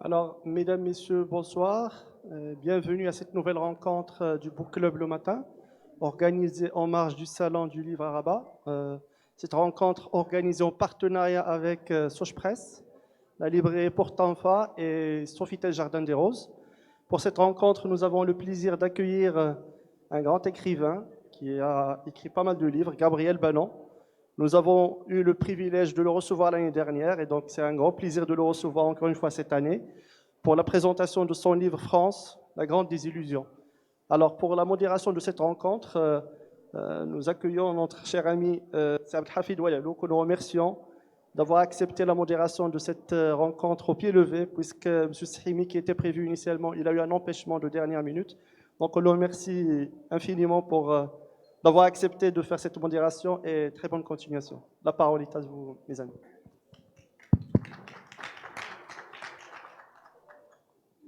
Alors, mesdames, messieurs, bonsoir. Bienvenue à cette nouvelle rencontre du Book Club le matin, organisée en marge du Salon du Livre à Rabat. Cette rencontre organisée en partenariat avec Soch Press, la librairie Porte-Enfa et Sofitel Jardin des Roses. Pour cette rencontre, nous avons le plaisir d'accueillir un grand écrivain qui a écrit pas mal de livres, Gabriel Banon. Nous avons eu le privilège de le recevoir l'année dernière et donc c'est un grand plaisir de le recevoir encore une fois cette année pour la présentation de son livre France, la grande désillusion. Alors pour la modération de cette rencontre, nous accueillons notre cher ami Saad Hafid Ouayalou, que nous remercions d'avoir accepté la modération de cette rencontre au pied levé, puisque M. Sahimi, qui était prévu initialement, il a eu un empêchement de dernière minute. Donc on le remercie infiniment pour d'avoir accepté de faire cette modération et très bonne continuation. La parole est à vous, mes amis.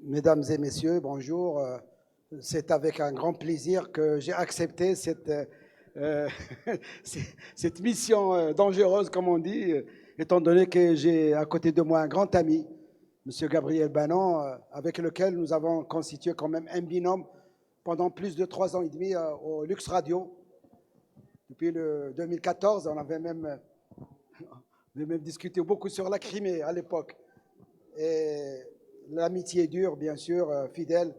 Mesdames et messieurs, bonjour. C'est avec un grand plaisir que j'ai accepté cette mission dangereuse, comme on dit, étant donné que j'ai à côté de moi un grand ami, M. Gabriel Banon, avec lequel nous avons constitué quand même un binôme pendant plus de 3 ans et demi au Lux Radio. Depuis le 2014, on avait même discuté beaucoup sur la Crimée à l'époque. Et l'amitié dure, bien sûr, fidèle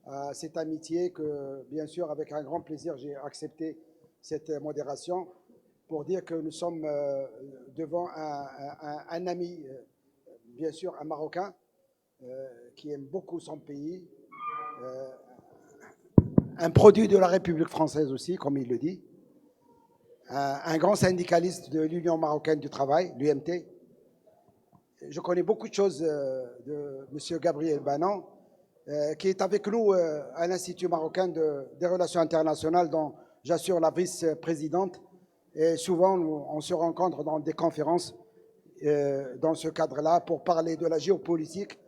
à cette amitié que, bien sûr, avec un grand plaisir, j'ai accepté cette modération pour dire que nous sommes devant un ami, bien sûr, un Marocain qui aime beaucoup son pays, un produit de la République française aussi, comme il le dit, un grand syndicaliste de l'Union marocaine du travail, l'UMT. Je connais beaucoup de choses de M. Gabriel Banon, qui est avec nous à l'Institut marocain des relations internationales, dont j'assure la vice-présidente. Et souvent, on se rencontre dans des conférences dans ce cadre-là pour parler de la géopolitique,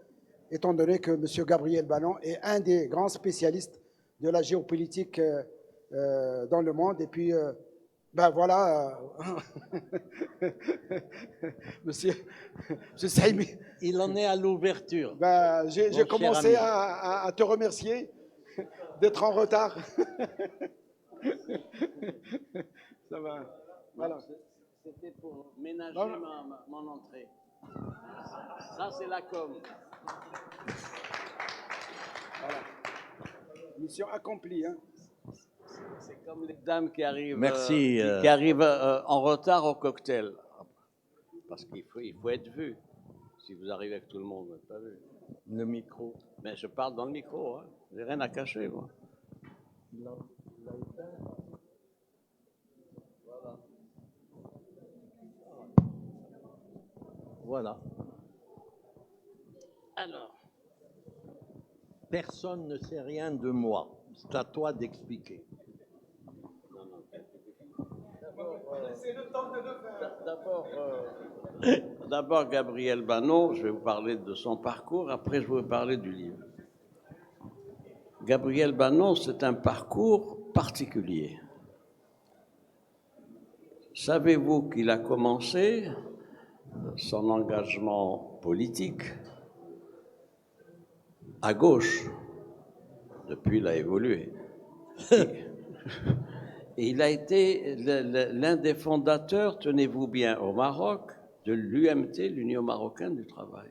étant donné que M. Gabriel Banon est un des grands spécialistes de la géopolitique dans le monde. Et puis, ben voilà, monsieur Saïmi. Il en est à l'ouverture. Ben, j'ai commencé à te remercier d'être en retard. Ça va. Voilà. C'était pour ménager mon entrée. Ça, c'est la com. Voilà. Mission accomplie. Hein. C'est comme les dames qui arrivent, Merci, qui arrivent en retard au cocktail. Parce qu'il faut être vu. Si vous arrivez avec tout le monde, vous n'êtes pas vu. le micro. Mais je parle dans le micro. Hein. J'ai rien à cacher, moi. Voilà. Alors, Personne ne sait rien de moi. C'est à toi d'expliquer. D'abord, Gabriel Banon, je vais vous parler de son parcours, après je vais vous parler du livre. Gabriel Banon, c'est un parcours particulier. Savez-vous qu'il a commencé son engagement politique à gauche? Depuis, il a évolué. Et il a été l'un des fondateurs, tenez-vous bien, au Maroc, de l'UMT, l'Union marocaine du travail.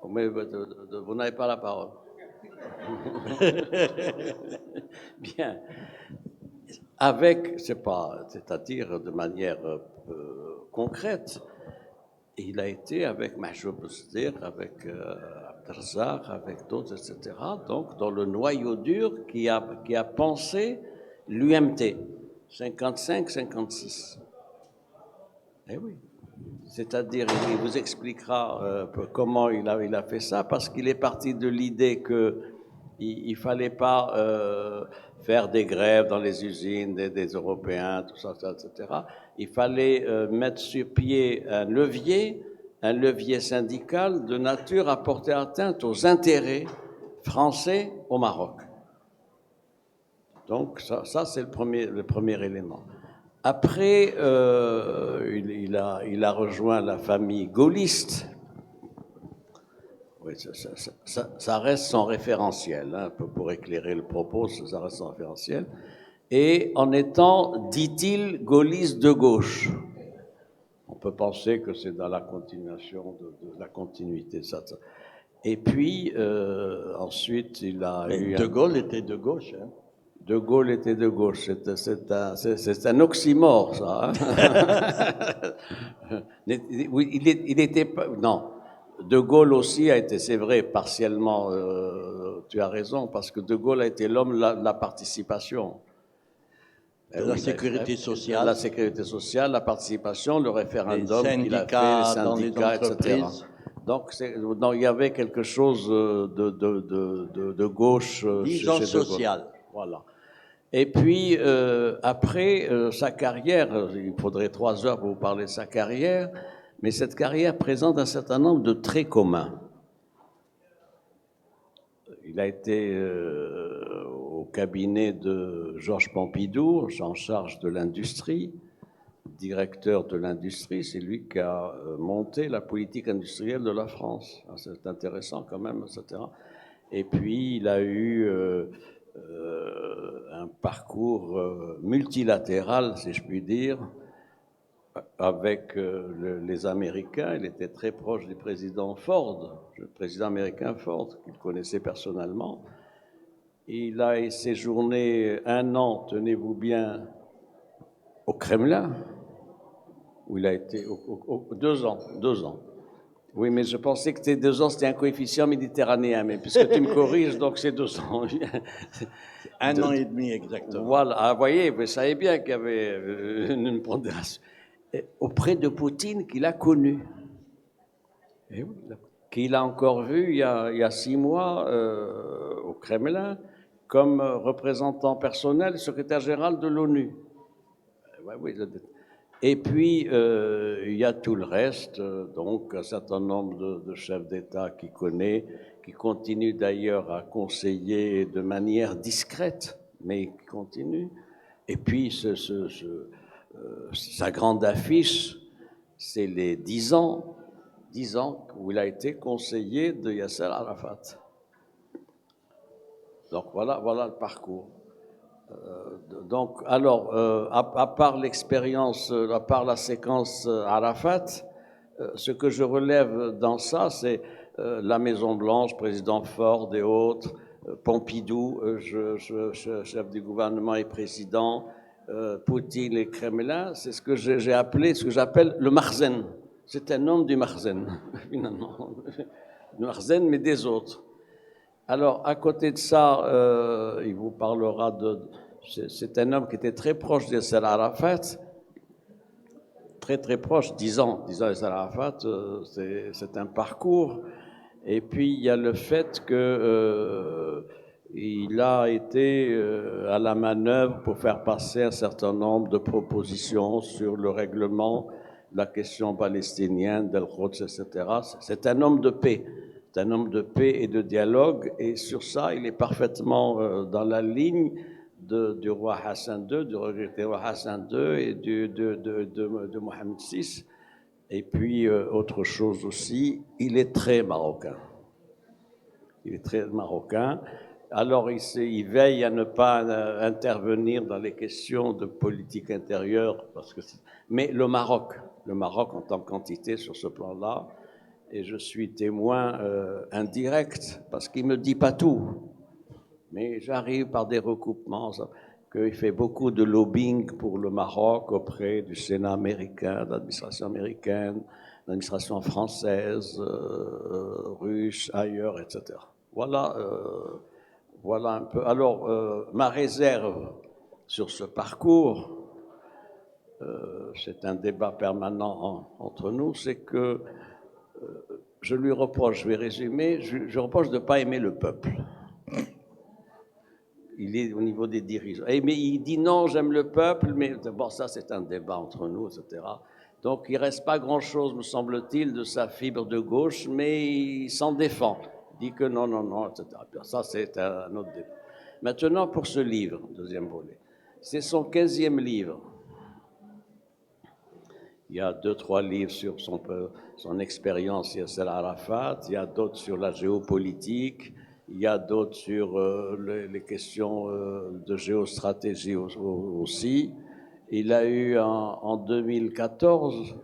Mais vous n'avez pas la parole. Bien. C'est-à-dire de manière concrète, il a été avec Mahjoub Boussdir, avec Abdelrazak, avec d'autres, etc. Donc, dans le noyau dur qui a pensé l'UMT, 55-56. Eh oui. C'est-à-dire, il vous expliquera comment il a fait ça, parce qu'il est parti de l'idée qu'il ne fallait pas faire des grèves dans les usines des Européens, tout ça, etc. Il fallait mettre sur pied un levier syndical de nature à porter atteinte aux intérêts français au Maroc. Donc ça c'est le premier élément. Après, il a rejoint la famille gaulliste oui, ça reste son référentiel, hein, pour éclairer le propos, ça reste son référentiel. Et en étant, dit-il, gaulliste de gauche. On peut penser que c'est dans la continuation de la continuité, ça. Et puis, ensuite, il a eu... De Gaulle était de gauche. Hein. De Gaulle était de gauche. C'est un oxymore, ça. Hein. Il était pas... Non. De Gaulle aussi a été, c'est vrai, partiellement, tu as raison, parce que De Gaulle a été l'homme de la participation. De la sécurité sociale. La sécurité sociale, la participation, le référendum qu'il a fait, les syndicats, etc. Donc, il y avait quelque chose de gauche disons chez social. Voilà. Et puis, après sa carrière, il faudrait 3 heures pour vous parler de sa carrière, mais cette carrière présente un certain nombre de traits communs. Il a été au cabinet de Georges Pompidou, en charge de l'industrie, directeur de l'industrie, c'est lui qui a monté la politique industrielle de la France. C'est intéressant quand même, etc. Et puis, il a eu un parcours multilatéral, si je puis dire, avec les Américains. Il était très proche du président Ford, le président américain Ford, qu'il connaissait personnellement. Il a séjourné 1 an, tenez-vous bien, au Kremlin, où il a été 2 ans. 2 ans. Oui, mais je pensais que c'était 2 ans, c'était un coefficient méditerranéen, mais puisque tu me corriges, donc c'est 2 ans. 1 an et demi exactement. Voilà, ah, vous voyez, vous savez bien qu'il y avait une pondération. Auprès de Poutine qu'il a connu, qu'il a encore vu il y a 6 mois au Kremlin comme représentant personnel, secrétaire général de l'ONU. Et puis, il y a tout le reste, donc un certain nombre de chefs d'État qu'il connaît, qui continuent d'ailleurs à conseiller de manière discrète, mais qui continuent. Et puis, sa grande affiche, c'est les 10 ans où il a été conseiller de Yasser Arafat. Donc voilà le parcours. Donc, alors, à part l'expérience, à part la séquence Arafat, ce que je relève dans ça, c'est la Maison-Blanche, président Ford et autres, Pompidou, chef du gouvernement et président, Poutine et Kremlin, c'est ce que j'ai appelé, ce que j'appelle le Marzen. C'est un homme du Marzen, finalement. Du Marzen, mais des autres. Alors, à côté de ça, il vous parlera c'est un homme qui était très proche de Yasser Arafat, très très proche, 10 ans Yasser Arafat, c'est un parcours. Et puis, il y a le fait que il a été à la manœuvre pour faire passer un certain nombre de propositions sur le règlement de la question palestinienne, d'El-Quds, etc. C'est un homme de paix. C'est un homme de paix et de dialogue, et sur ça, il est parfaitement dans la ligne du roi Hassan II, du regretté roi Hassan II et de Mohamed VI. Et puis, autre chose aussi, il est très marocain. Il est très marocain. Alors, il veille à ne pas intervenir dans les questions de politique intérieure, mais le Maroc en tant qu'entité sur ce plan-là, et je suis témoin indirect, parce qu'il ne me dit pas tout, mais j'arrive par des recoupements, qu'il fait beaucoup de lobbying pour le Maroc auprès du Sénat américain, de l'administration américaine, de l'administration française, russe, ailleurs, etc. Voilà un peu. Alors, ma réserve sur ce parcours, c'est un débat permanent entre nous, c'est que je lui reproche, je vais résumer, je reproche de ne pas aimer le peuple. Il est au niveau des dirigeants. Mais il dit non, j'aime le peuple, mais bon, ça c'est un débat entre nous, etc. Donc il ne reste pas grand-chose, me semble-t-il, de sa fibre de gauche, mais il s'en défend. Il dit que non, etc. Ça c'est un autre débat. Maintenant, pour ce livre, deuxième volet, c'est son 15e livre. Il y a 2-3 livres sur son expérience Yasser Arafat, il y a d'autres sur la géopolitique, il y a d'autres sur les questions de géostratégie aussi. Il a eu en 2014,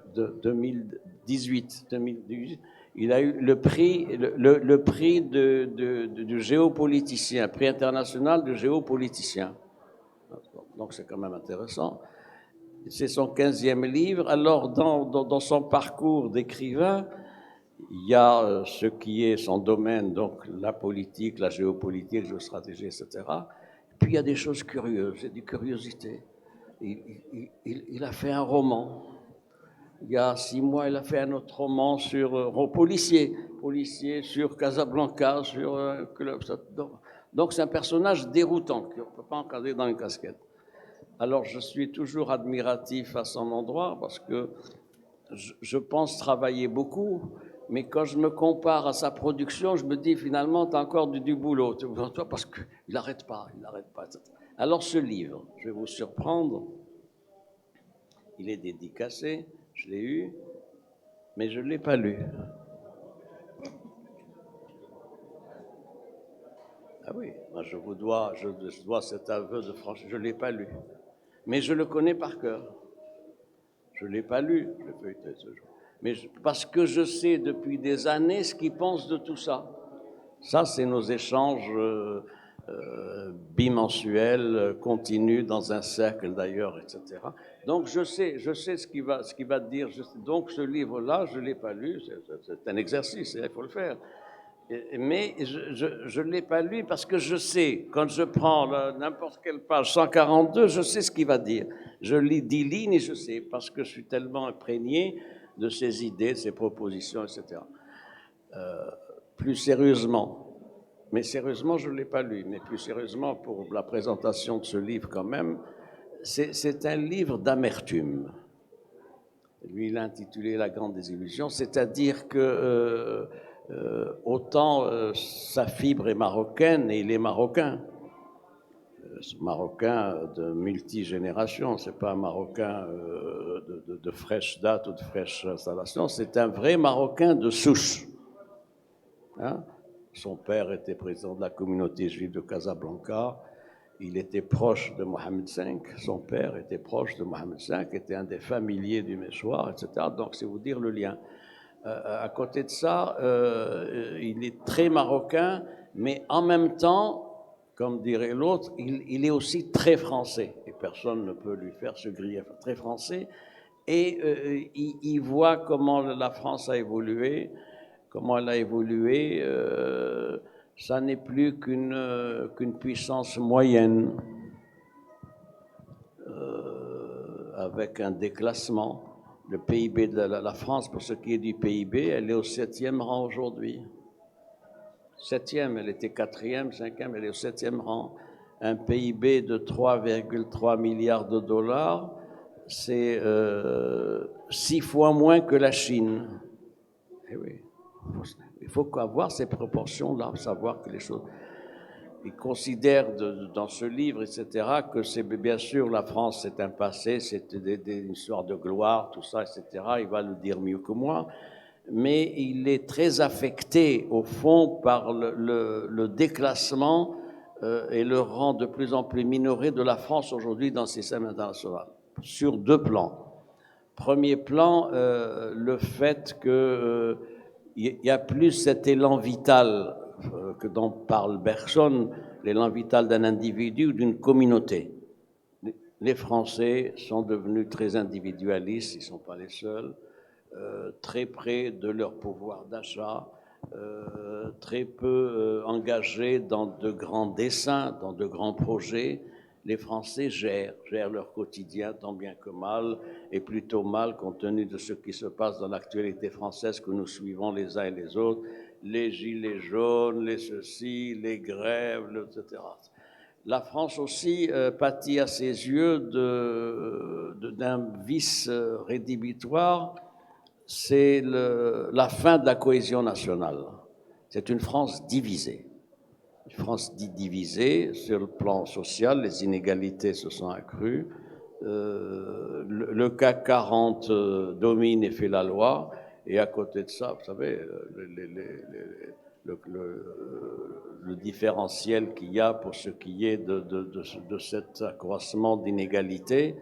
2018, il a eu le prix du géopoliticien, prix international du géopoliticien. Donc c'est quand même intéressant. C'est son 15e livre. Alors dans son parcours d'écrivain, il y a ce qui est son domaine, donc la politique, la géopolitique, la géostratégie, etc. Puis il y a des choses curieuses, et des curiosités. Il a fait un roman. Il y a 6 mois, il a fait un autre roman sur policier sur Casablanca, sur un club. Donc c'est un personnage déroutant qu'on ne peut pas encadrer dans une casquette. Alors je suis toujours admiratif à son endroit parce que je pense travailler beaucoup, mais quand je me compare à sa production, je me dis finalement, tu as encore du boulot, parce qu'il n'arrête pas, etc. Alors ce livre, je vais vous surprendre, il est dédicacé, je l'ai eu, mais je ne l'ai pas lu. Ah oui, moi je dois cet aveu de franchise, je ne l'ai pas lu, mais je le connais par cœur. Je ne l'ai pas lu, je l'ai feuilleté ce jour. Mais parce que je sais depuis des années ce qu'il pense de tout ça. Ça, c'est nos échanges bimensuels, continus dans un cercle d'ailleurs, etc. Donc je sais ce qu'il va te dire. Donc ce livre-là, je ne l'ai pas lu, c'est un exercice, il faut le faire. Mais je ne l'ai pas lu parce que je sais, quand je prends n'importe quelle page 142, je sais ce qu'il va dire. Je lis 10 lignes et je sais, parce que je suis tellement imprégné de ses idées, de ses propositions, etc. Plus sérieusement, mais sérieusement, je ne l'ai pas lu, mais plus sérieusement, pour la présentation de ce livre quand même, c'est un livre d'amertume. Lui, il l'a intitulé La Grande Désillusion, c'est-à-dire que autant sa fibre est marocaine et il est marocain. Marocain de multigénération, c'est pas un Marocain de fraîche date ou de fraîche installation, c'est un vrai Marocain de souche. Hein? Son père était président de la communauté juive de Casablanca, il était proche de Mohamed V, son père était proche de Mohamed V, était un des familiers du Méchoir, etc. Donc c'est vous dire le lien. À côté de ça, il est très marocain, mais en même temps, comme dirait l'autre, il est aussi très français. Et personne ne peut lui faire ce grief. Très français. Et il voit comment la France a évolué, comment elle a évolué. Ça n'est plus qu'une puissance moyenne, avec un déclassement. Le PIB de la France, pour ce qui est du PIB, elle est au 7e rang aujourd'hui. 7e, elle était 4e, 5e, elle est au 7e rang. Un PIB de 3,3 milliards de dollars, c'est 6 fois moins que la Chine. Eh oui, il faut avoir ces proportions-là, savoir que les choses... Il considère dans ce livre, etc., que c'est bien sûr la France, c'est un passé, c'est une histoire de gloire, tout ça, etc. Il va le dire mieux que moi. Mais il est très affecté, au fond, par le déclassement et le rang de plus en plus minoré de la France aujourd'hui dans le système international, sur 2 plans. Premier plan, le fait qu'il y a plus cet élan vital que dont parle Bergson, l'élan vital d'un individu ou d'une communauté. Les Français sont devenus très individualistes, ils ne sont pas les seuls, très près de leur pouvoir d'achat, très peu engagés dans de grands desseins, dans de grands projets. Les Français gèrent leur quotidien tant bien que mal, et plutôt mal compte tenu de ce qui se passe dans l'actualité française que nous suivons les uns et les autres, les gilets jaunes, les ceci, les grèves, etc. La France aussi pâtit à ses yeux d'un vice rédhibitoire, c'est la fin de la cohésion nationale. C'est une France divisée. Une France divisée sur le plan social, les inégalités se sont accrues, le CAC 40 domine et fait la loi, et à côté de ça, vous savez, le différentiel qu'il y a pour ce qui est de cet accroissement d'inégalité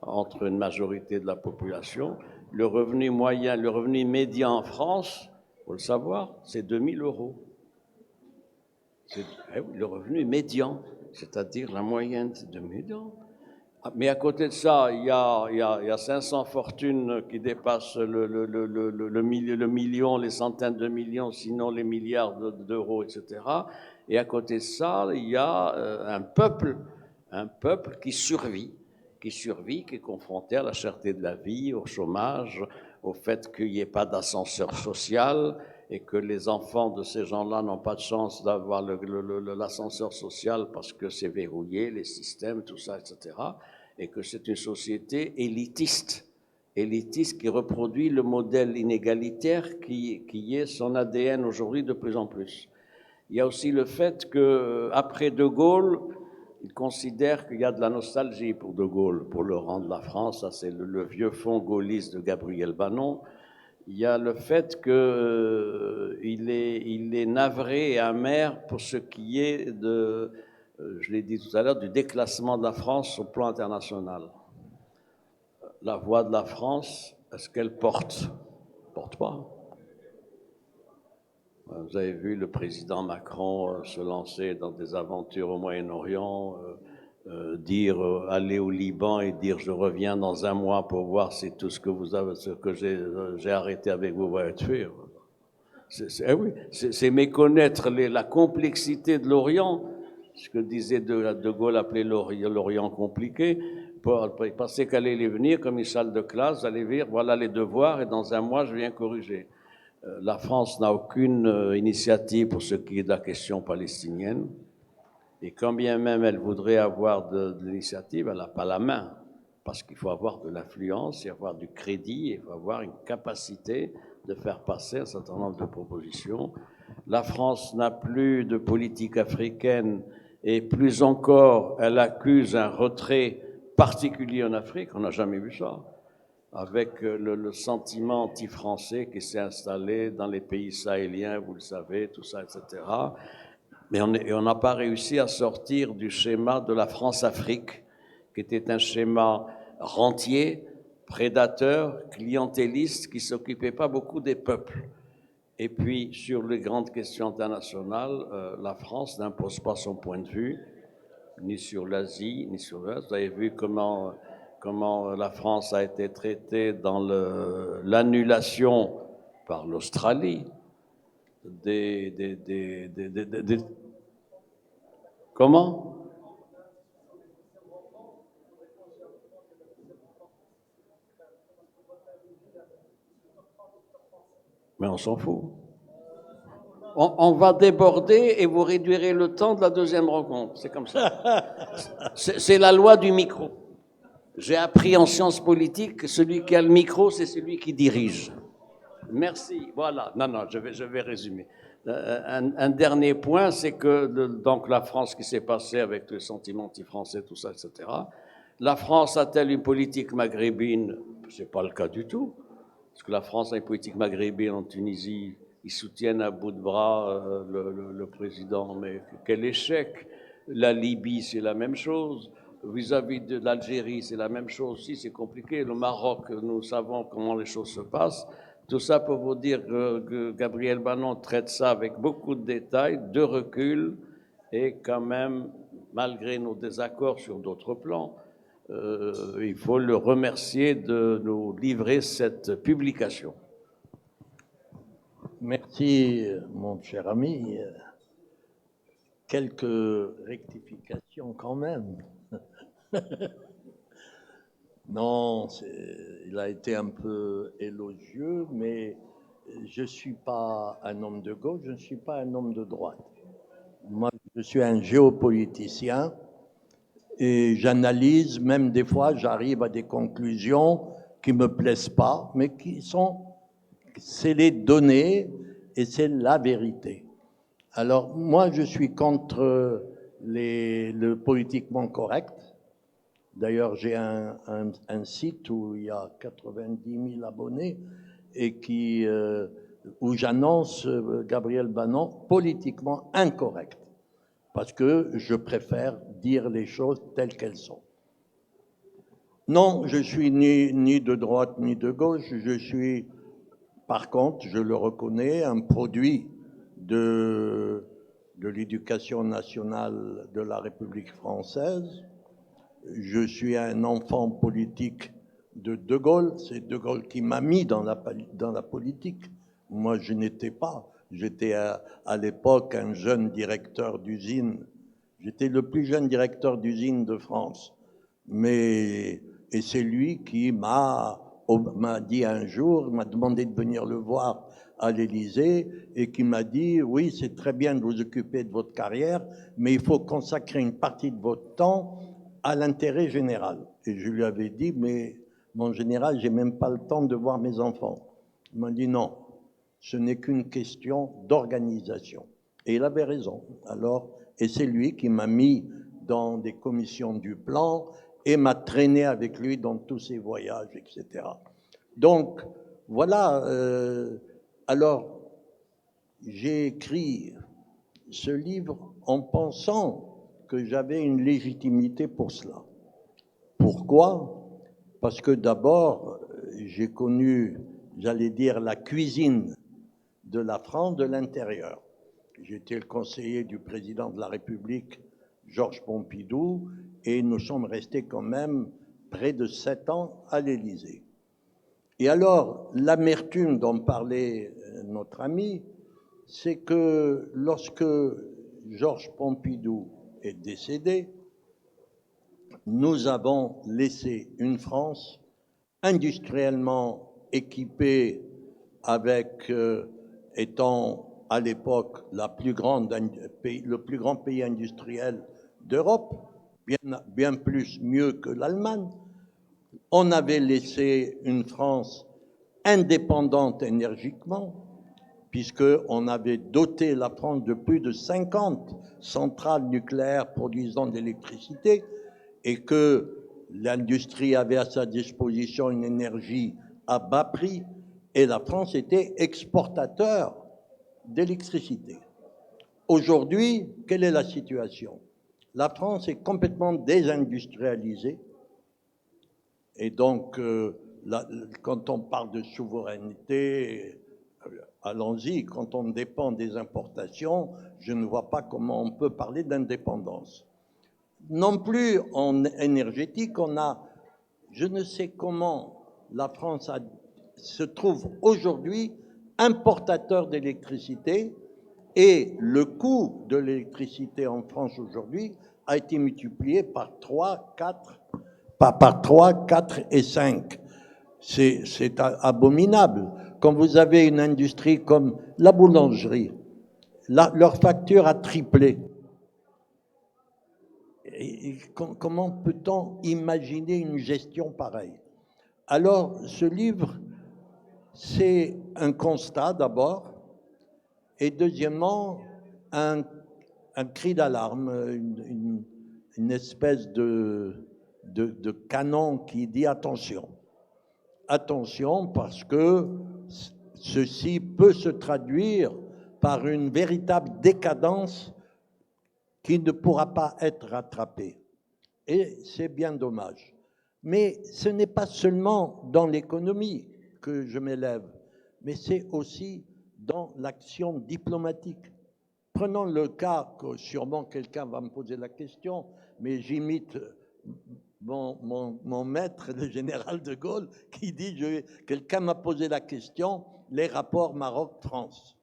entre une majorité de la population. Le revenu moyen, le revenu médian en France, il faut le savoir, c'est 2 000 €. Le revenu médian, c'est-à-dire la moyenne, c'est 2 000 €. Mais à côté de ça, il y a 500 fortunes qui dépassent le million, les centaines de millions, sinon les milliards d'euros, etc. Et à côté de ça, il y a un peuple qui survit, qui est confronté à la cherté de la vie, au chômage, au fait qu'il n'y ait pas d'ascenseur social et que les enfants de ces gens-là n'ont pas de chance d'avoir l'ascenseur social parce que c'est verrouillé, les systèmes, tout ça, etc. Et que c'est une société élitiste qui reproduit le modèle inégalitaire qui est son ADN aujourd'hui de plus en plus. Il y a aussi le fait qu'après De Gaulle, il considère qu'il y a de la nostalgie pour De Gaulle, pour le rang de la France. Ça, c'est le vieux fond gaulliste de Gabriel Bannon. Il y a le fait qu'il est navré et amer pour ce qui est je l'ai dit tout à l'heure, du déclassement de la France au plan international. La voix de la France, est-ce qu'elle porte? Porte pas. Vous avez vu le président Macron se lancer dans des aventures au Moyen-Orient, dire aller au Liban et dire je reviens dans un mois pour voir si tout ce que j'ai arrêté avec vous va être fait. C'est méconnaître la complexité de l'Orient, ce que disait De Gaulle, appelait l'Orient compliqué. Il pensait qu'elle allait venir comme une salle de classe, allait dire voilà les devoirs et dans un mois je viens corriger. La France n'a aucune initiative pour ce qui est de la question palestinienne. Et quand bien même elle voudrait avoir de l'initiative, elle n'a pas la main. Parce qu'il faut avoir de l'influence, il faut avoir du crédit, il faut avoir une capacité de faire passer un certain nombre de propositions. La France n'a plus de politique africaine et plus encore, elle accuse un retrait particulier en Afrique. On n'a jamais vu ça. Avec le sentiment anti-français qui s'est installé dans les pays sahéliens, vous le savez, tout ça, etc. Mais on n'a pas réussi à sortir du schéma de la France-Afrique, qui était un schéma rentier, prédateur, clientéliste, qui ne s'occupait pas beaucoup des peuples. Et puis, sur les grandes questions internationales, la France n'impose pas son point de vue, ni sur l'Asie, ni sur l'Est. Vous avez vu comment la France a été traitée dans l'annulation par l'Australie Comment? Mais on s'en fout. On va déborder et vous réduirez le temps de la deuxième rencontre. C'est comme ça. C'est la loi du micro. J'ai appris en sciences politiques que celui qui a le micro, c'est celui qui dirige. Merci. Voilà. Non, je vais résumer. Un dernier point, c'est que donc la France, qui s'est passée avec le sentiment anti-français, tout ça, etc. La France a-t-elle une politique maghrébine? Ce n'est pas le cas du tout. Parce que la France a une politique maghrébine en Tunisie. Ils soutiennent à bout de bras le président. Mais quel échec! La Libye, c'est la même chose. Vis-à-vis de l'Algérie, c'est la même chose aussi, c'est compliqué. Le Maroc, nous savons comment les choses se passent. Tout ça pour vous dire que Gabriel Bannon traite ça avec beaucoup de détails, de recul, et quand même, malgré nos désaccords sur d'autres plans, il faut le remercier de nous livrer cette publication. Merci, mon cher ami. Quelques rectifications quand même. Non, il a été un peu élogieux, mais je ne suis pas un homme de gauche, je ne suis pas un homme de droite. Moi, je suis un géopoliticien et j'analyse, même des fois, j'arrive à des conclusions qui ne me plaisent pas, mais c'est les données et c'est la vérité. Alors, moi, je suis contre le politiquement correct. D'ailleurs, j'ai un site où il y a 90 000 abonnés et où j'annonce Gabriel Bannon politiquement incorrect, parce que je préfère dire les choses telles qu'elles sont. Non, je suis ni de droite ni de gauche, je suis, par contre, je le reconnais, un produit de l'éducation nationale de la République française. Je suis un enfant politique de Gaulle. C'est De Gaulle qui m'a mis dans la politique. Moi, je n'étais pas. J'étais à l'époque un jeune directeur d'usine. J'étais le plus jeune directeur d'usine de France. Et c'est lui qui m'a dit un jour, m'a demandé de venir le voir à l'Élysée et qui m'a dit, oui, c'est très bien de vous occuper de votre carrière, mais il faut consacrer une partie de votre temps à l'intérêt général. Et je lui avais dit, mais mon général, j'ai même pas le temps de voir mes enfants. Il m'a dit, non, ce n'est qu'une question d'organisation. Et il avait raison. Alors, et c'est lui qui m'a mis dans des commissions du plan et m'a traîné avec lui dans tous ses voyages, etc. Donc, voilà. Alors, j'ai écrit ce livre en pensant que j'avais une légitimité pour cela. Pourquoi? Parce que d'abord, j'ai connu, j'allais dire, la cuisine de la France de l'intérieur. J'étais le conseiller du président de la République, Georges Pompidou, et nous sommes restés quand même près de 7 ans à l'Élysée. Et alors, l'amertume dont parlait notre ami, c'est que lorsque Georges Pompidou est décédé, nous avons laissé une France industriellement équipée avec, étant à l'époque le plus grand pays industriel d'Europe, bien plus mieux que l'Allemagne. On avait laissé une France indépendante énergiquement, puisqu'on avait doté la France de plus de 50 centrales nucléaires produisant de l'électricité et que l'industrie avait à sa disposition une énergie à bas prix et la France était exportateur d'électricité. Aujourd'hui, quelle est la situation? La France est complètement désindustrialisée et donc, quand on parle de souveraineté, allons-y, quand on dépend des importations, je ne vois pas comment on peut parler d'indépendance. Non plus en énergétique, on a, je ne sais comment la France se trouve aujourd'hui importateur d'électricité et le coût de l'électricité en France aujourd'hui a été multiplié par 3, 4, par 3, 4 et 5. C'est abominable. Quand vous avez une industrie comme la boulangerie, leur facture a triplé. Et comment peut-on imaginer une gestion pareille? Alors, ce livre, c'est un constat d'abord, et deuxièmement, un cri d'alarme, une espèce de canon qui dit attention. Attention, parce que ceci peut se traduire par une véritable décadence qui ne pourra pas être rattrapée. Et c'est bien dommage. Mais ce n'est pas seulement dans l'économie que je m'élève, mais c'est aussi dans l'action diplomatique. Prenons le cas que sûrement quelqu'un va me poser la question, mais j'imite mon maître, le général de Gaulle, qui dit, quelqu'un m'a posé la question, les rapports Maroc-France.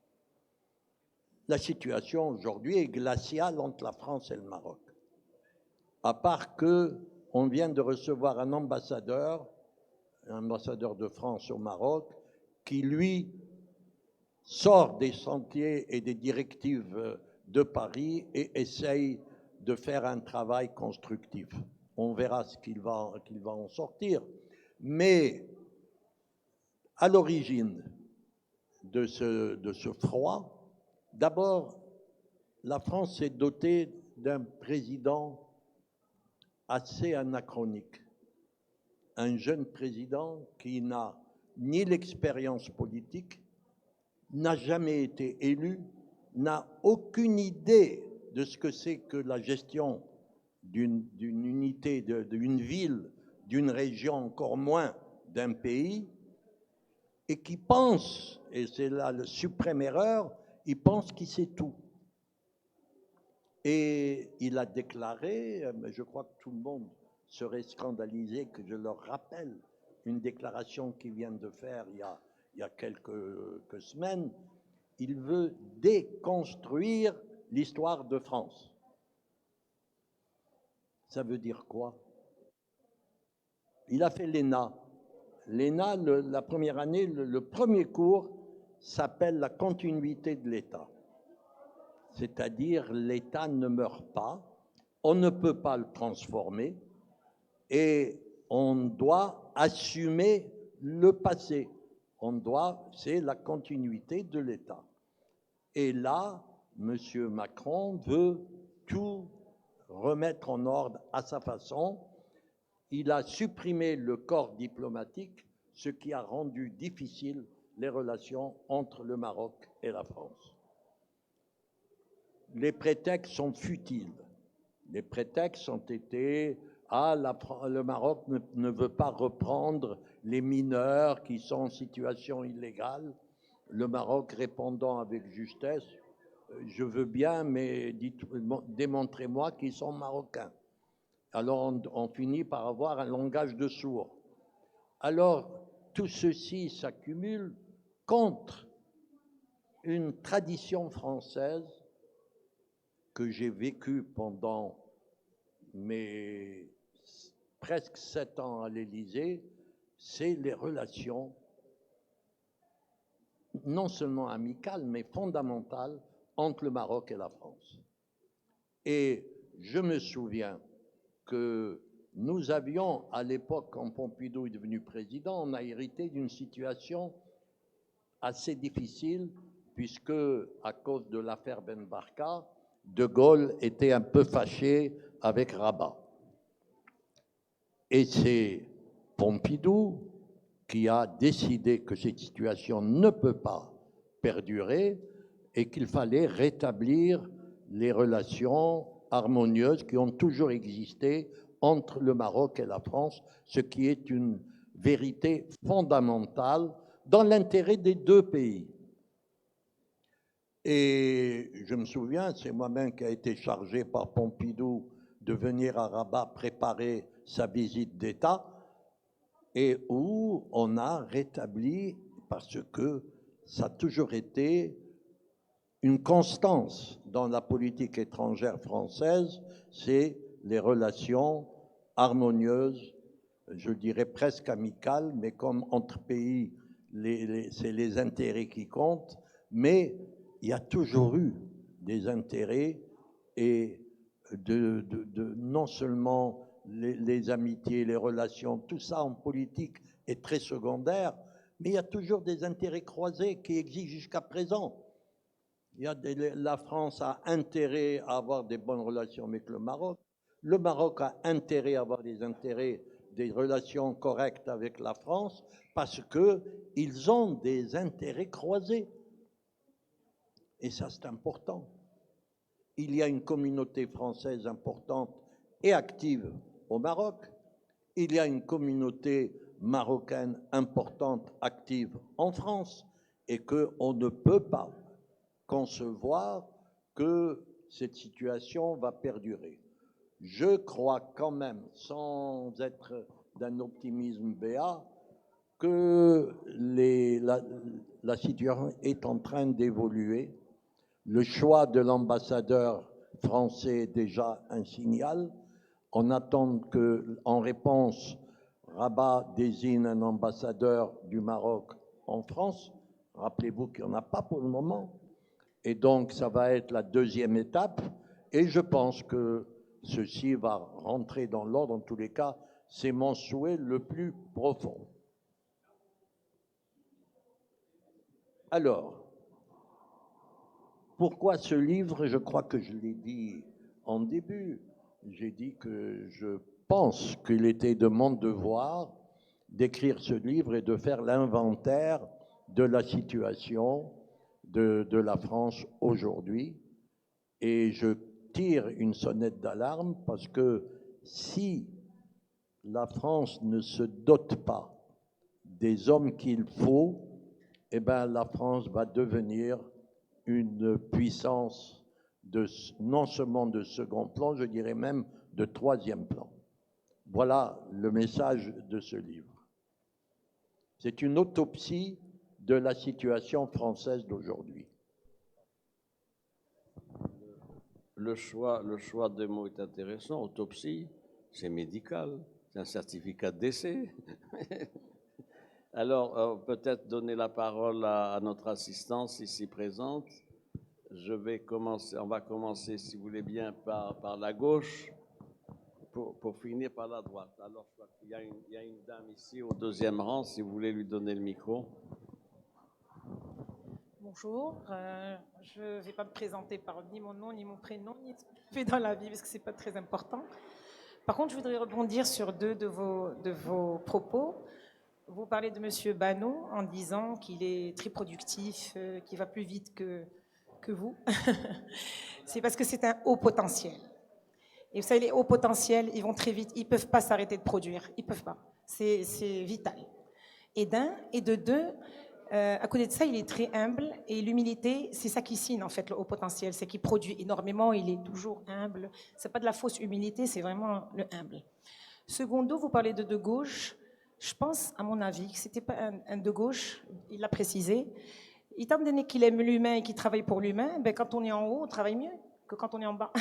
La situation aujourd'hui est glaciale entre la France et le Maroc. À part qu'on vient de recevoir un ambassadeur de France au Maroc, qui lui sort des sentiers et des directives de Paris et essaye de faire un travail constructif. On verra ce qu'il va en sortir. Mais à l'origine de ce froid, d'abord, la France s'est dotée d'un président assez anachronique. Un jeune président qui n'a ni l'expérience politique, n'a jamais été élu, n'a aucune idée de ce que c'est que la gestion d'une unité, d'une ville, d'une région, encore moins d'un pays, et qui pense, et c'est là la suprême erreur, il pense qu'il sait tout. Et il a déclaré, mais je crois que tout le monde serait scandalisé que je leur rappelle une déclaration qu'il vient de faire il y a quelques semaines. Il veut déconstruire l'histoire de France. Ça veut dire quoi? Il a fait l'ENA. L'ENA, la première année, le premier cours s'appelle la continuité de l'État. C'est-à-dire l'État ne meurt pas, on ne peut pas le transformer et on doit assumer le passé. C'est la continuité de l'État. Et là, M. Macron veut tout remettre en ordre à sa façon. Il a supprimé le corps diplomatique, ce qui a rendu difficile les relations entre le Maroc et la France. Les prétextes sont futiles. Les prétextes ont été le Maroc ne veut pas reprendre les mineurs qui sont en situation illégale. Le Maroc répondant avec justesse, je veux bien, mais démontrez-moi qu'ils sont marocains. Alors on finit par avoir un langage de sourds. Alors tout ceci s'accumule contre une tradition française que j'ai vécue pendant mes presque 7 ans à l'Élysée, c'est les relations non seulement amicales, mais fondamentales entre le Maroc et la France. Et je me souviens que nous avions, à l'époque, quand Pompidou est devenu président, on a hérité d'une situation assez difficile, puisque, à cause de l'affaire Ben Barka, De Gaulle était un peu fâché avec Rabat. Et c'est Pompidou qui a décidé que cette situation ne peut pas perdurer et qu'il fallait rétablir les relations harmonieuses qui ont toujours existé entre le Maroc et la France, ce qui est une vérité fondamentale dans l'intérêt des deux pays. Et je me souviens, c'est moi-même qui a été chargé par Pompidou de venir à Rabat préparer sa visite d'État et où on a rétabli, parce que ça a toujours été une constance dans la politique étrangère française, c'est les relations harmonieuses, je dirais presque amicales, mais comme entre pays, c'est les intérêts qui comptent, mais il y a toujours eu des intérêts et non seulement les amitiés, les relations, tout ça en politique est très secondaire, mais il y a toujours des intérêts croisés qui existent jusqu'à présent. La France a intérêt à avoir des bonnes relations avec le Maroc. Le Maroc a intérêt à avoir des relations correctes avec la France parce qu'ils ont des intérêts croisés. Et ça, c'est important. Il y a une communauté française importante et active au Maroc. Il y a une communauté marocaine importante, active en France, et qu'on ne peut pas concevoir que cette situation va perdurer. Je crois quand même, sans être d'un optimisme béat, que la situation est en train d'évoluer. Le choix de l'ambassadeur français est déjà un signal. On attend qu'en réponse, Rabat désigne un ambassadeur du Maroc en France. Rappelez-vous qu'il n'y en a pas pour le moment. Et donc, ça va être la deuxième étape. Et je pense que ceci va rentrer dans l'ordre. En tous les cas, c'est mon souhait le plus profond. Alors, pourquoi ce livre? Je crois que je l'ai dit en début. J'ai dit que je pense qu'il était de mon devoir d'écrire ce livre et de faire l'inventaire de la situation de la France aujourd'hui. Et je tire une sonnette d'alarme parce que si la France ne se dote pas des hommes qu'il faut, eh ben, la France va devenir une puissance non seulement de second plan, je dirais même de troisième plan. Voilà le message de ce livre. C'est une autopsie de la situation française d'aujourd'hui. Le choix des mots est intéressant. Autopsie, c'est médical, c'est un certificat de décès. Alors, peut-être donner la parole à notre assistance ici présente. On va commencer, si vous voulez bien, par la gauche, pour finir par la droite. Alors, je crois qu'il y a une dame ici au deuxième rang, si vous voulez lui donner le micro. Bonjour, je ne vais pas me présenter par ni mon nom, ni mon prénom, ni ce que je fais dans la vie, parce que ce n'est pas très important. Par contre, je voudrais rebondir sur deux de vos propos. Vous parlez de M. Banon en disant qu'il est très productif, qu'il va plus vite que vous. C'est parce que c'est un haut potentiel. Et vous savez, les hauts potentiels, ils vont très vite, ils ne peuvent pas s'arrêter de produire, ils ne peuvent pas. C'est vital. Et d'un, et de deux, à côté de ça, il est très humble et l'humilité, c'est ça qui signe en fait le haut potentiel, c'est qu'il produit énormément, il est toujours humble. C'est pas de la fausse humilité, c'est vraiment le humble. Secondo, vous parlez de gauche. Je pense, à mon avis, que c'était pas un de gauche. Il l'a précisé. Étant donné qu'il aime l'humain et qu'il travaille pour l'humain, ben quand on est en haut, on travaille mieux que quand on est en bas.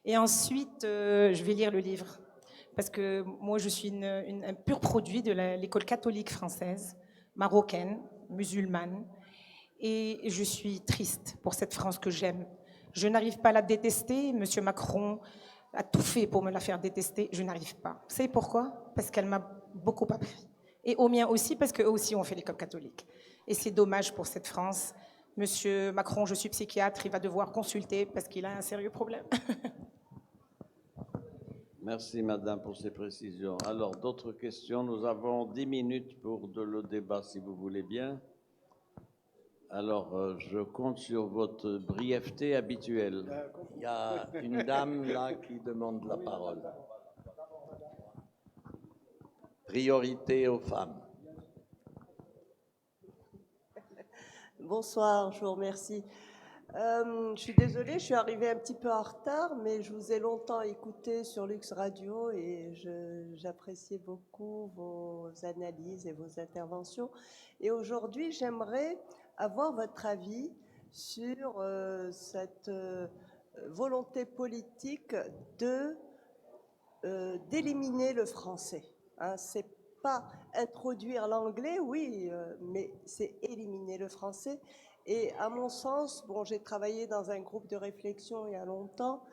Et ensuite, je vais lire le livre parce que moi, je suis un pur produit de l'école catholique française, marocaine, musulmane, et je suis triste pour cette France que j'aime. Je n'arrive pas à la détester. Monsieur Macron a tout fait pour me la faire détester. Je n'arrive pas. Vous savez pourquoi? Parce qu'elle m'a beaucoup appris. Et aux miens aussi, parce qu'eux aussi ont fait l'école catholique. Et c'est dommage pour cette France. Monsieur Macron, je suis psychiatre, il va devoir consulter parce qu'il a un sérieux problème. Merci, madame, pour ces précisions. Alors, d'autres questions? Nous avons 10 minutes pour le débat, si vous voulez bien. Alors, je compte sur votre brièveté habituelle. Il y a une dame là qui demande la parole. Priorité aux femmes. Bonsoir, je vous remercie. Je suis désolée, je suis arrivée un petit peu en retard, mais je vous ai longtemps écouté sur Lux Radio et j'appréciais beaucoup vos analyses et vos interventions. Et aujourd'hui, j'aimerais avoir votre avis sur cette volonté politique d'éliminer le français. Hein, c'est pas introduire l'anglais, oui, mais c'est éliminer le français. Et à mon sens, bon, j'ai travaillé dans un groupe de réflexion il y a longtemps,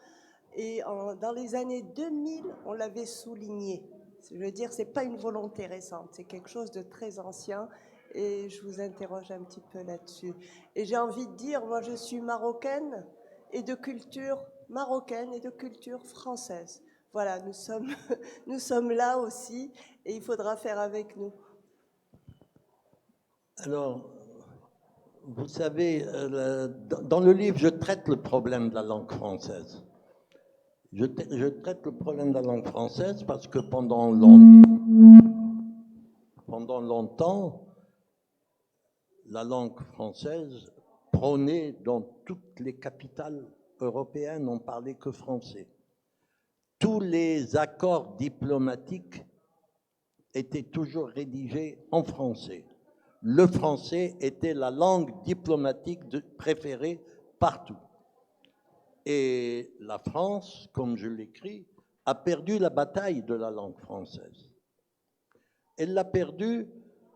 et dans les années 2000, on l'avait souligné. Je veux dire, c'est pas une volonté récente, c'est quelque chose de très ancien, et je vous interroge un petit peu là-dessus. Et j'ai envie de dire, moi, je suis marocaine et de culture marocaine et de culture française. Voilà, nous sommes là aussi, et il faudra faire avec nous. Alors, vous savez, dans le livre, je traite le problème de la langue française. Je traite le problème de la langue française parce que pendant longtemps, la langue française prônait dans toutes les capitales européennes, on parlait que français. Tous les accords diplomatiques étaient toujours rédigés en français. Le français était la langue diplomatique préférée partout. Et la France, comme je l'écris, a perdu la bataille de la langue française. Elle l'a perdue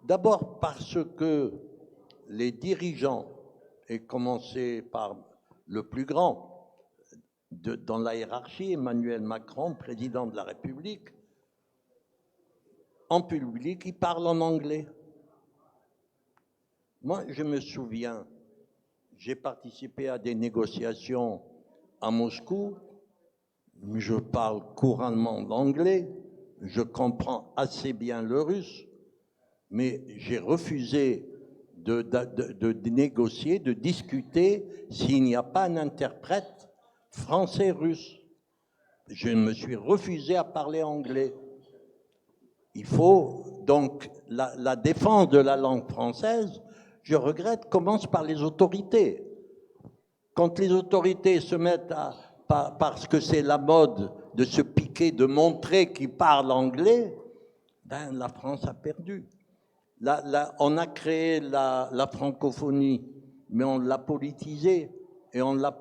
d'abord parce que les dirigeants, et commencé par le plus grand dans la hiérarchie, Emmanuel Macron, président de la République, en public, il parle en anglais. Moi, je me souviens, j'ai participé à des négociations à Moscou. Je parle couramment l'anglais, je comprends assez bien le russe, mais j'ai refusé de négocier, de discuter s'il n'y a pas un interprète français-russe. Je me suis refusé à parler anglais. Il faut donc la défense de la langue française, je regrette, commence par les autorités. Quand les autorités se mettent à, parce que c'est la mode de se piquer, de montrer qu'ils parlent anglais, ben la France a perdu. On a créé la francophonie, mais on l'a politisée. Et en la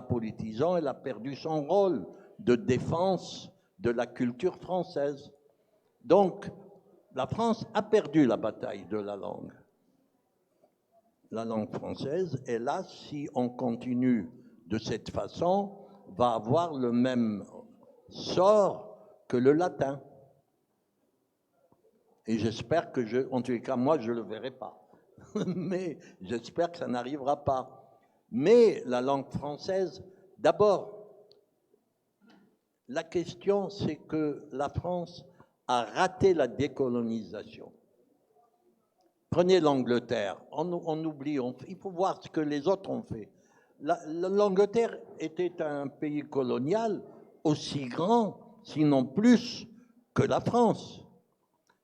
politisant, elle a perdu son rôle de défense de la culture française. Donc, la France a perdu la bataille de la langue. La langue française, et là, si on continue de cette façon, va avoir le même sort que le latin. Et j'espère que en tous les cas, moi, je ne le verrai pas. Mais j'espère que ça n'arrivera pas. Mais la langue française, d'abord, la question, c'est que la France a raté la décolonisation. Prenez l'Angleterre, on oublie, il faut voir ce que les autres ont fait. L'Angleterre était un pays colonial aussi grand, sinon plus, que la France.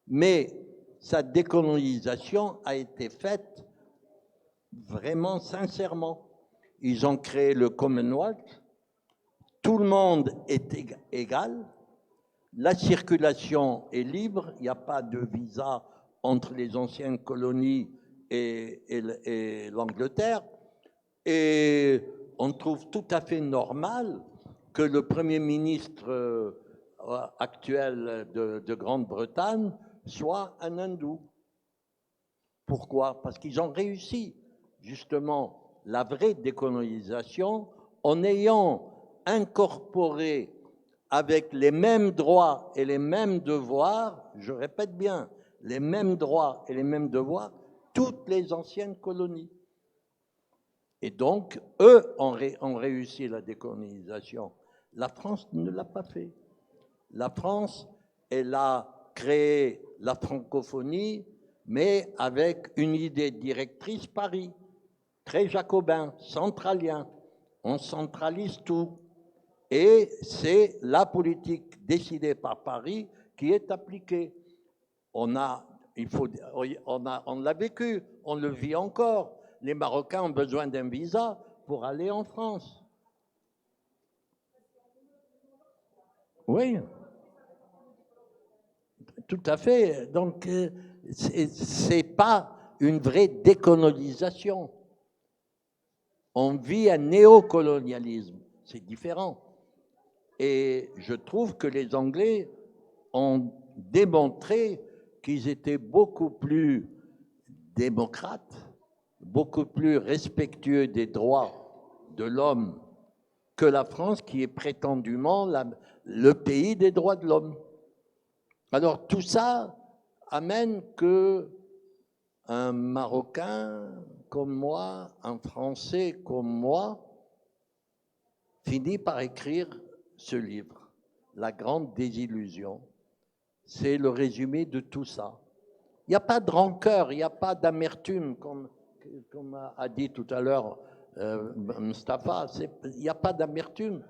Mais sa décolonisation a été faite vraiment sincèrement. Ils ont créé le Commonwealth, tout le monde est égal, la circulation est libre, il n'y a pas de visa entre les anciennes colonies et l'Angleterre, et on trouve tout à fait normal que le Premier ministre actuel de Grande-Bretagne soit un hindou. Pourquoi? Parce qu'ils ont réussi justement la vraie décolonisation en ayant incorporé avec les mêmes droits et les mêmes devoirs, je répète bien, les mêmes droits et les mêmes devoirs, toutes les anciennes colonies. Et donc, eux ont réussi la décolonisation. La France ne l'a pas fait. La France, elle a créé la francophonie, mais avec une idée directrice Paris, très jacobin, centralien. On centralise tout. Et c'est la politique décidée par Paris qui est appliquée. On l'a vécu, on le vit encore. Les Marocains ont besoin d'un visa pour aller en France. Oui, tout à fait. Donc, c'est pas une vraie décolonisation. On vit un néocolonialisme, c'est différent. Et je trouve que les Anglais ont démontré qu'ils étaient beaucoup plus démocrates, beaucoup plus respectueux des droits de l'homme que la France, qui est prétendument le pays des droits de l'homme. Alors tout ça amène que un Marocain comme moi, un Français comme moi, finit par écrire ce livre, La Grande Désillusion. C'est le résumé de tout ça. Il n'y a pas de rancœur, il n'y a pas d'amertume, comme a dit tout à l'heure Mustapha. Il n'y a pas d'amertume.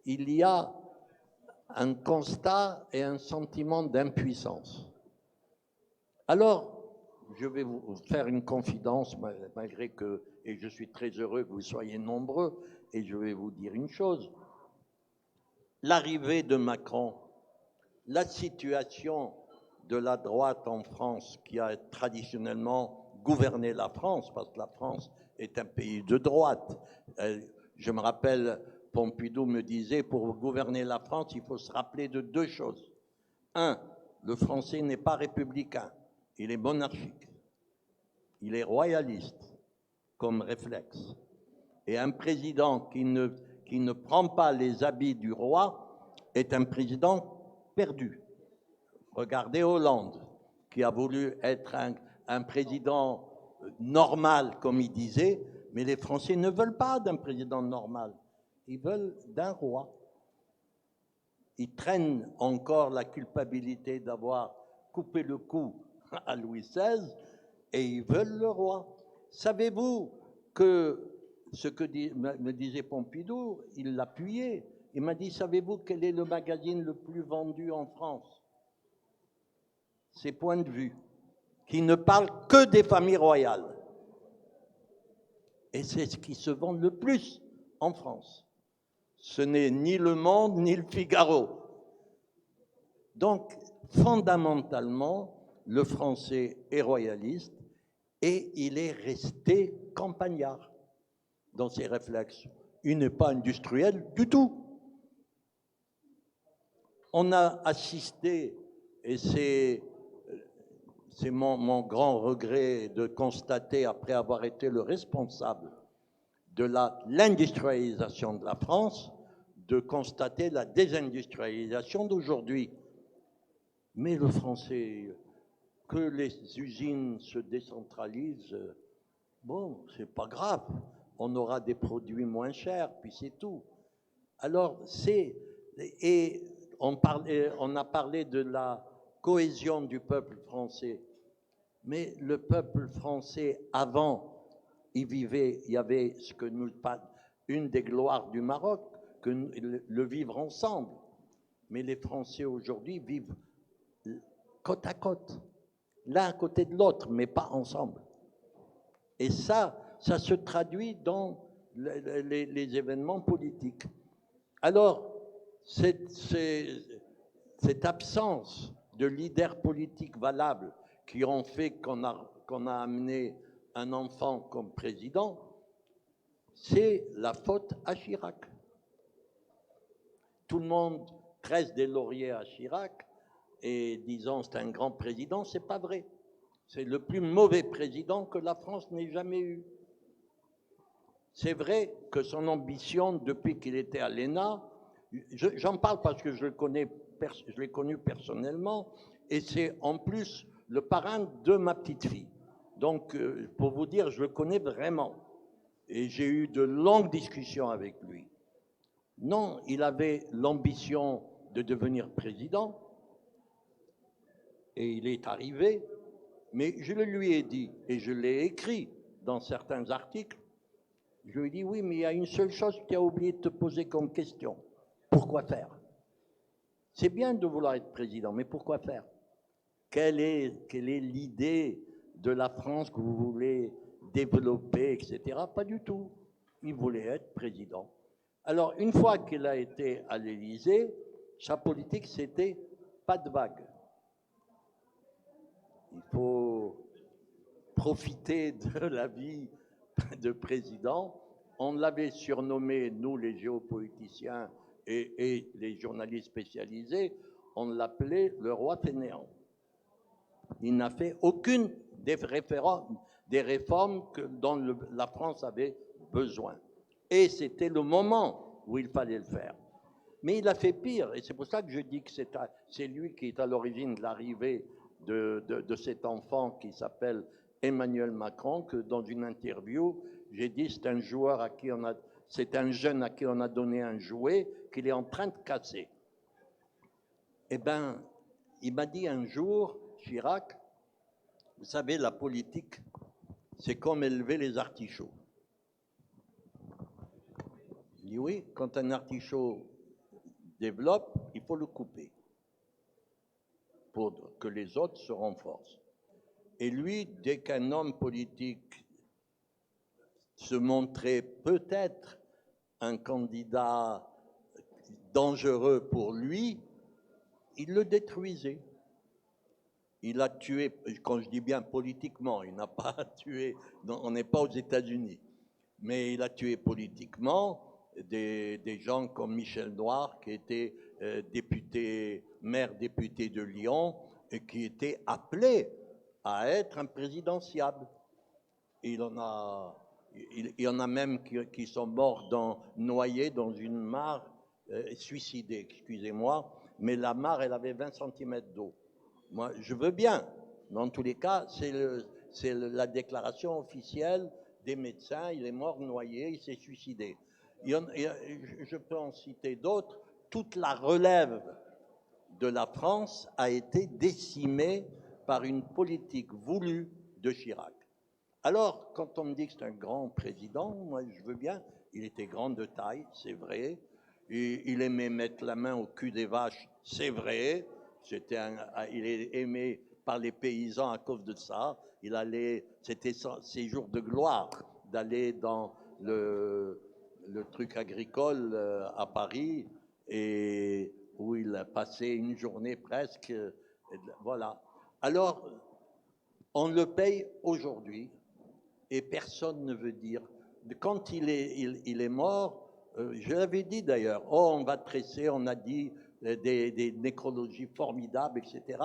Il y a un constat et un sentiment d'impuissance. Alors, je vais vous faire une confidence, malgré que, et je suis très heureux que vous soyez nombreux, et je vais vous dire une chose. L'arrivée de Macron, la situation de la droite en France, qui a traditionnellement gouverné la France, parce que la France est un pays de droite. Je me rappelle, Pompidou me disait, pour gouverner la France, il faut se rappeler de deux choses. Un, le français n'est pas républicain, il est monarchique, il est royaliste comme réflexe. Et un président qui ne prend pas les habits du roi est un président perdu. Regardez Hollande, qui a voulu être un président normal, comme il disait, mais les Français ne veulent pas d'un président normal, ils veulent d'un roi. ils traînent encore la culpabilité d'avoir coupé le cou à Louis XVI et ils veulent le roi. Savez-vous que ce que me disait Pompidou, il l'appuyait. Il m'a dit, savez-vous quel est le magazine le plus vendu en France? C'est Point de vue, qui ne parle que des familles royales. Et c'est ce qui se vend le plus en France. Ce n'est ni Le Monde, ni le Figaro. Donc, fondamentalement, le français est royaliste et il est resté campagnard dans ses réflexes. Il n'est pas industriel du tout. On a assisté, et c'est mon grand regret de constater, après avoir été le responsable de l'industrialisation de la France, de constater la désindustrialisation d'aujourd'hui. Mais le français, que les usines se décentralisent, bon, c'est pas grave. On aura des produits moins chers, puis c'est tout. Alors, et on a parlé de la cohésion du peuple français. Mais le peuple français, avant, il y avait ce que nous une des gloires du Maroc, que le vivre ensemble. Mais les Français aujourd'hui vivent côte à côte, l'un à côté de l'autre, mais pas ensemble. Et ça se traduit dans les événements politiques. Alors, cette absence de leaders politiques valables qui ont fait qu'on a amené un enfant comme président, c'est la faute à Chirac. Tout le monde tresse des lauriers à Chirac et disant c'est un grand président, c'est pas vrai. C'est le plus mauvais président que la France n'ait jamais eu. C'est vrai que son ambition, depuis qu'il était à l'ENA, j'en parle parce que je l'ai connu personnellement, et c'est en plus le parrain de ma petite fille. Donc, pour vous dire, je le connais vraiment. Et j'ai eu de longues discussions avec lui. Non, il avait l'ambition de devenir président, et il est arrivé, mais je le lui ai dit, et je l'ai écrit dans certains articles, je lui ai dit, oui, mais il y a une seule chose que tu as oublié de te poser comme question. Pourquoi faire? C'est bien de vouloir être président, mais pourquoi faire? Quelle est l'idée de la France que vous voulez développer, etc. Pas du tout. Il voulait être président. Alors, une fois qu'il a été à l'Élysée, sa politique, c'était pas de vague. Il faut profiter de la vie de président. On l'avait surnommé, nous les géopoliticiens et les journalistes spécialisés, on l'appelait le roi fainéant. Il n'a fait aucune des réformes dont la France avait besoin. Et c'était le moment où il fallait le faire. Mais il a fait pire, et c'est pour ça que je dis que c'est lui qui est à l'origine de l'arrivée de cet enfant qui s'appelle Emmanuel Macron, que dans une interview, j'ai dit c'est un jeune à qui on a donné un jouet qu'il est en train de casser. Eh bien, il m'a dit un jour, Chirac, vous savez, la politique, c'est comme élever les artichauts. Il dit oui, quand un artichaut développe, il faut le couper pour que les autres se renforcent. Et lui, dès qu'un homme politique se montrait peut-être un candidat dangereux pour lui, il le détruisait. Il a tué, quand je dis bien politiquement, il n'a pas tué, on n'est pas aux États-Unis, mais il a tué politiquement des gens comme Michel Noir, qui était maire député de Lyon, et qui était appelé à être un présidentiable. Il y en a même qui sont morts noyés dans une mare, suicidés, excusez-moi, mais la mare, elle avait 20 cm d'eau. Moi, je veux bien. Dans tous les cas, c'est la déclaration officielle des médecins. Il est mort noyé, il s'est suicidé. Je peux en citer d'autres toute la relève de la France a été décimée par une politique voulue de Chirac. Alors, quand on me dit que c'est un grand président, moi je veux bien, il était grand de taille, c'est vrai, et il aimait mettre la main au cul des vaches, c'est vrai, il est aimé par les paysans à cause de ça, c'était ses jours de gloire d'aller dans le truc agricole à Paris, et où il a passé une journée presque, voilà. Alors, on le paye aujourd'hui, et personne ne veut dire. Quand il est mort, je l'avais dit d'ailleurs, oh, on va tresser, on a dit des nécrologies formidables, etc.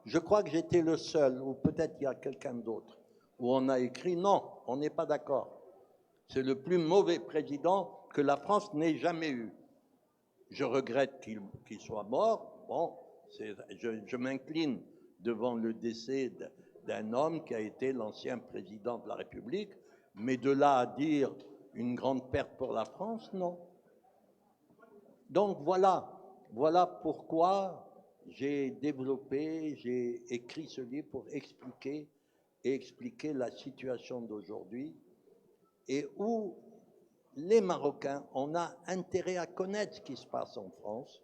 Je crois que j'étais le seul, ou peut-être il y a quelqu'un d'autre, où on a écrit non, on n'est pas d'accord. C'est le plus mauvais président que la France n'ait jamais eu. Je regrette qu'il soit mort. Bon, je m'incline devant le décès d'un homme qui a été l'ancien président de la République, mais de là à dire une grande perte pour la France, non. Donc voilà pourquoi j'ai écrit ce livre pour expliquer la situation d'aujourd'hui et où les Marocains, on a intérêt à connaître ce qui se passe en France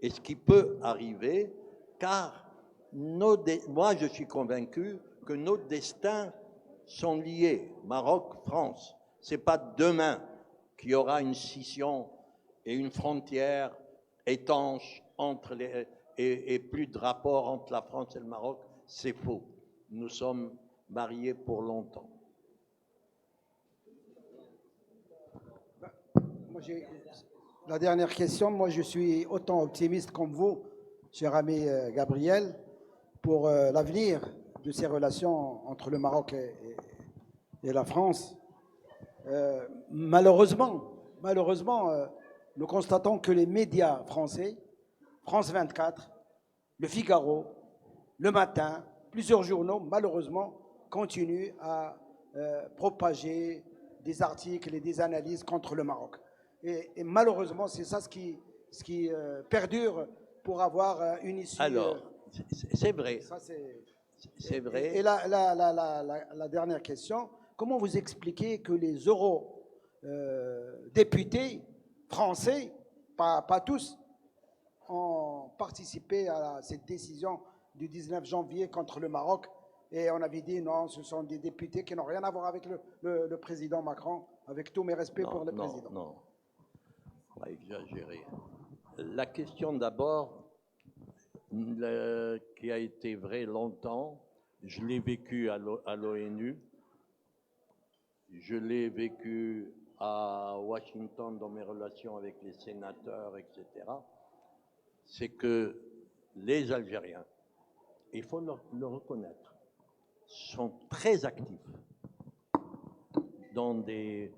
et ce qui peut arriver, car moi je suis convaincu que nos destins sont liés, Maroc-France. Ce n'est pas demain qu'il y aura une scission et une frontière étanche et plus de rapport entre la France et le Maroc. C'est faux. Nous sommes mariés pour longtemps. La dernière question, moi je suis autant optimiste comme vous, cher ami Gabriel, pour l'avenir de ces relations entre le Maroc et la France. Malheureusement, nous constatons que les médias français, France 24, Le Figaro, Le Matin, plusieurs journaux, malheureusement, continuent à propager des articles et des analyses contre le Maroc. Et malheureusement, c'est ça ce qui perdure pour avoir une issue. Alors, c'est vrai. C'est vrai. Et la dernière question, comment vous expliquez que les eurodéputés français, pas tous, ont participé à cette décision du 19 janvier contre le Maroc? Et on avait dit non, ce sont des députés qui n'ont rien à voir avec le président Macron, avec tous mes respects pour le président. Non, on va exagérer. La question d'abord, qui a été vraie longtemps, je l'ai vécu à l'ONU, je l'ai vécu à Washington dans mes relations avec les sénateurs, etc. C'est que les Algériens, il faut le reconnaître, sont très actifs dans des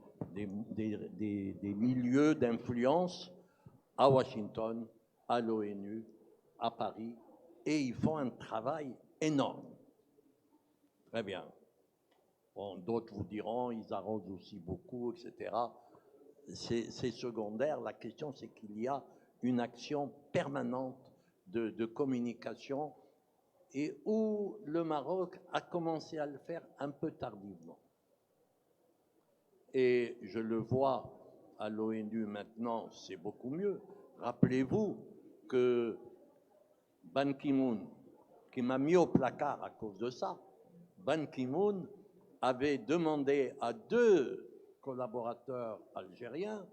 milieux d'influence à Washington, à l'ONU, à Paris, et ils font un travail énorme. Très bien. Bon, d'autres vous diront, ils arrosent aussi beaucoup, etc. C'est secondaire. La question, c'est qu'il y a une action permanente de communication et où le Maroc a commencé à le faire un peu tardivement. Et je le vois à l'ONU maintenant, c'est beaucoup mieux. Rappelez-vous que Ban Ki-moon, qui m'a mis au placard à cause de ça, Ban Ki-moon avait demandé à 2 collaborateurs algériens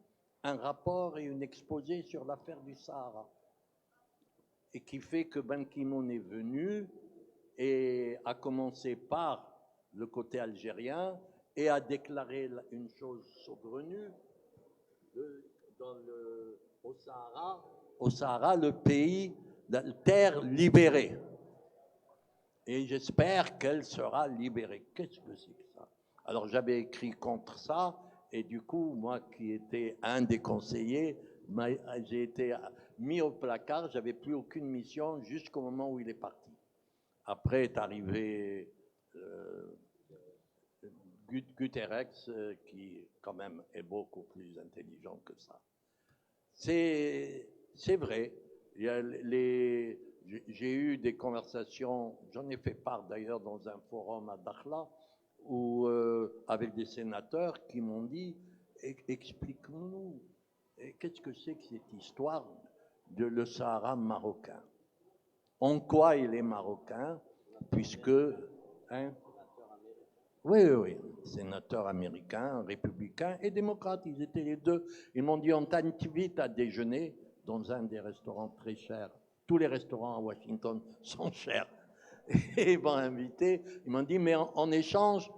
un rapport et une exposé sur l'affaire du Sahara. Et qui fait que Ban Ki-moon est venu et a commencé par le côté algérien et a déclaré une chose saugrenue au Sahara, le pays, la terre libérée. Et j'espère qu'elle sera libérée. Qu'est-ce que c'est que ça? Alors j'avais écrit contre ça, et du coup, moi qui étais un des conseillers, j'ai été mis au placard, j'avais plus aucune mission jusqu'au moment où il est parti. Après est arrivé Guterres, qui quand même est beaucoup plus intelligent que ça. C'est C'est vrai. J'ai eu des conversations, j'en ai fait part d'ailleurs dans un forum à Dakhla, avec des sénateurs qui m'ont dit explique-nous, qu'est-ce que c'est que cette histoire de le Sahara marocain? En quoi il est marocain? Puisque, hein, oui, sénateur américain, républicain et démocrate, ils étaient les deux. Ils m'ont dit on t'invite à déjeuner dans un des restaurants très chers. Tous les restaurants à Washington sont chers. Et ils m'ont invité, ils m'ont dit mais en échange,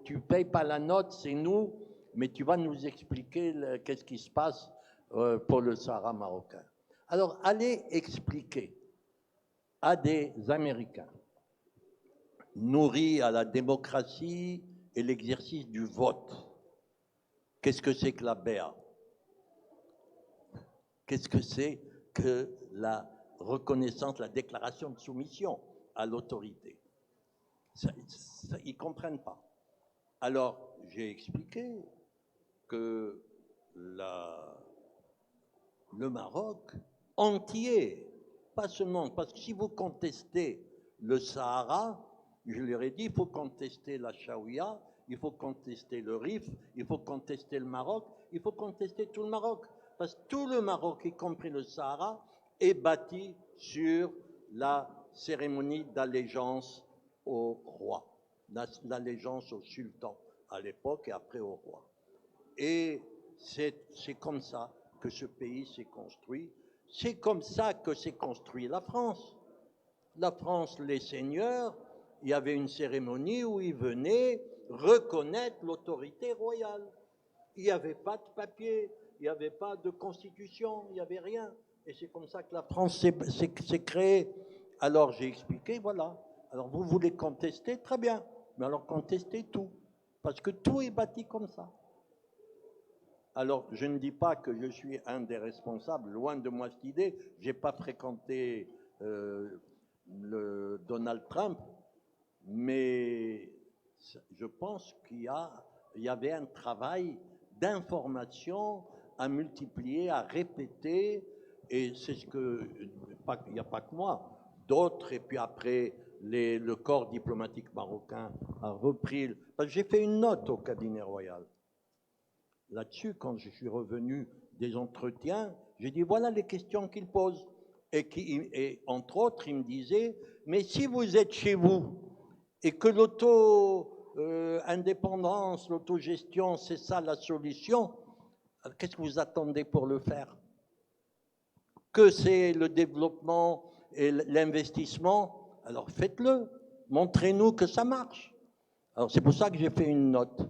tu ne payes pas la note, c'est nous, mais tu vas nous expliquer qu'est-ce qui se passe pour le Sahara marocain. Alors allez expliquer à des Américains nourris à la démocratie et l'exercice du vote. Qu'est-ce que c'est que la BEA? Qu'est-ce que c'est que la reconnaissance, la déclaration de soumission à l'autorité? Ils ne comprennent pas. Alors, j'ai expliqué que le Maroc entier, pas seulement, parce que si vous contestez le Sahara, je leur ai dit, il faut contester la Chaouia, il faut contester le Rif, il faut contester le Maroc, il faut contester tout le Maroc. Parce que tout le Maroc, y compris le Sahara, est bâti sur la cérémonie d'allégeance au roi, l'allégeance au sultan à l'époque et après au roi. Et c'est comme ça que ce pays s'est construit. C'est comme ça que s'est construit la France. La France, les seigneurs, il y avait une cérémonie où ils venaient reconnaître l'autorité royale. Il n'y avait pas de papier, il n'y avait pas de constitution, il n'y avait rien. Et c'est comme ça que la France s'est créée. Alors j'ai expliqué, voilà. Alors vous voulez contester, très bien. Mais alors contestez tout. Parce que tout est bâti comme ça. Alors je ne dis pas que je suis un des responsables, loin de moi cette idée. Je n'ai pas fréquenté le Donald Trump, mais je pense qu'il y avait un travail d'information à multiplier, à répéter, et c'est ce que, il n'y a pas que moi, d'autres, et puis après, le corps diplomatique marocain a repris, parce que j'ai fait une note au cabinet royal. Là-dessus, quand je suis revenu des entretiens, j'ai dit, voilà les questions qu'il pose. Et entre autres, il me disait, mais si vous êtes chez vous, et que l'auto-indépendance, l'autogestion, c'est ça la solution, qu'est-ce que vous attendez pour le faire? Que c'est le développement et l'investissement, alors faites-le, montrez-nous que ça marche. Alors c'est pour ça que j'ai fait une note.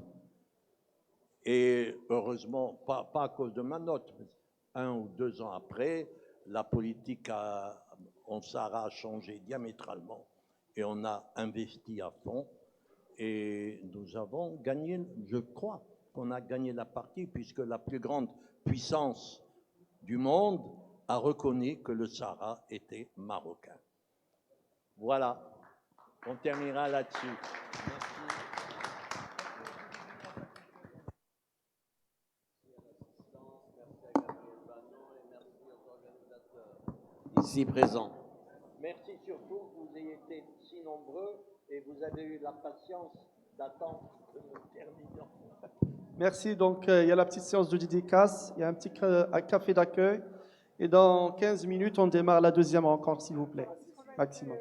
Et heureusement, pas à cause de ma note, 1 ou 2 ans après, la politique en Sahara a changé diamétralement et on a investi à fond et nous avons gagné, je crois qu'on a gagné la partie puisque la plus grande puissance du monde a reconnu que le Sahara était marocain. Voilà, on terminera là-dessus. Ici présent. Merci surtout que vous ayez été si nombreux et vous avez eu la patience d'attendre que nous terminions. Merci. Donc, il y a la petite séance de dédicace, il y a un petit café d'accueil. Et dans 15 minutes, on démarre la deuxième rencontre, s'il vous plaît. Maximum.